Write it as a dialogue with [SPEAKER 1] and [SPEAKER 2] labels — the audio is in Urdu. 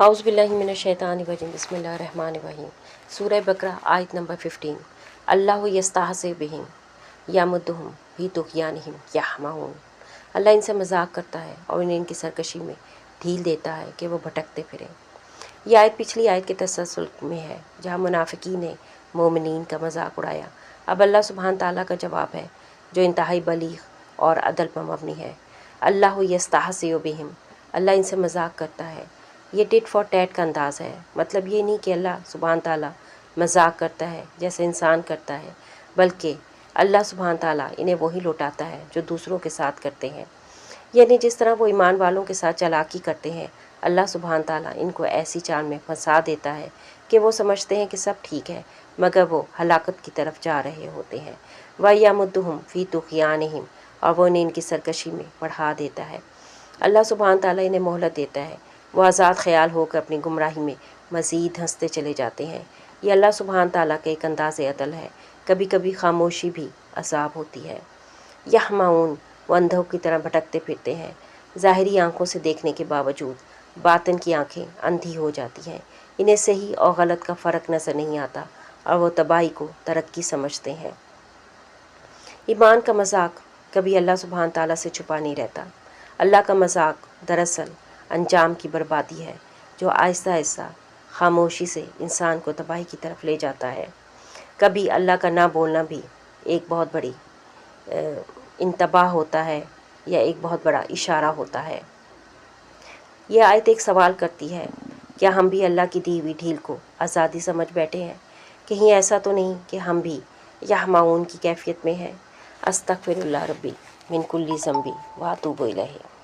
[SPEAKER 1] اعوذ باللہ من الشیطان الرجیم بسم اللہ الرحمن الرحیم۔ سورہ بقرہ آیت نمبر 15۔ اللہ یستہزئ بہم یمدھم فی طغیانہم یعمہون۔ اللہ ان سے مذاق کرتا ہے اور انہیں ان کی سرکشی میں ڈھیل دیتا ہے کہ وہ بھٹکتے پھریں۔ یہ آیت پچھلی آیت کے تسلسل میں ہے جہاں منافقین نے مومنین کا مذاق اڑایا۔ اب اللہ سبحانہ تعالیٰ کا جواب ہے جو انتہائی بلیغ اور عدل پر مبنی ہے۔ اللہ یستہزئ بہم، اللہ ان سے مذاق کرتا ہے۔ یہ ٹٹ فار ٹیٹ کا انداز ہے، مطلب یہ نہیں کہ اللہ سبحانہ تعالیٰ مذاق کرتا ہے جیسے انسان کرتا ہے، بلکہ اللہ سبحانہ تعالیٰ انہیں وہی لوٹاتا ہے جو دوسروں کے ساتھ کرتے ہیں۔ یعنی جس طرح وہ ایمان والوں کے ساتھ چالاکی کرتے ہیں، اللہ سبحانہ تعالیٰ ان کو ایسی چال میں پھنسا دیتا ہے کہ وہ سمجھتے ہیں کہ سب ٹھیک ہے مگر وہ ہلاکت کی طرف جا رہے ہوتے ہیں۔ وَیَمُدُّہُمْ فِی طُغْیَانِہِمْ، اور وہ انہیں ان کی سرکشی میں بڑھا دیتا ہے۔ اللہ سبحانہ تعالیٰ انہیں مہلت دیتا ہے، وہ آزاد خیال ہو کر اپنی گمراہی میں مزید دھنستے چلے جاتے ہیں۔ یہ اللہ سبحانہ تعالیٰ کا ایک انداز عدل ہے۔ کبھی کبھی خاموشی بھی عذاب ہوتی ہے۔ یعمہون، وہ اندھوں کی طرح بھٹکتے پھرتے ہیں۔ ظاہری آنکھوں سے دیکھنے کے باوجود باطن کی آنکھیں اندھی ہو جاتی ہیں، انہیں صحیح اور غلط کا فرق نظر نہیں آتا اور وہ تباہی کو ترقی سمجھتے ہیں۔ ایمان کا مذاق کبھی اللہ سبحانہ تعالیٰ سے چھپا نہیں رہتا۔ اللہ کا مذاق دراصل انجام کی بربادی ہے جو آہستہ آہستہ خاموشی سے انسان کو تباہی کی طرف لے جاتا ہے۔ کبھی اللہ کا نہ بولنا بھی ایک بہت بڑی انتباہ ہوتا ہے یا ایک بہت بڑا اشارہ ہوتا ہے۔ یہ آیت ایک سوال کرتی ہے، کیا ہم بھی اللہ کی دی ہوئی ڈھیل کو آزادی سمجھ بیٹھے ہیں؟ کہیں ایسا تو نہیں کہ ہم بھی یعمہون کی کیفیت میں ہیں؟ استغفر اللہ ربی من کل ذنب واتوب الیہ۔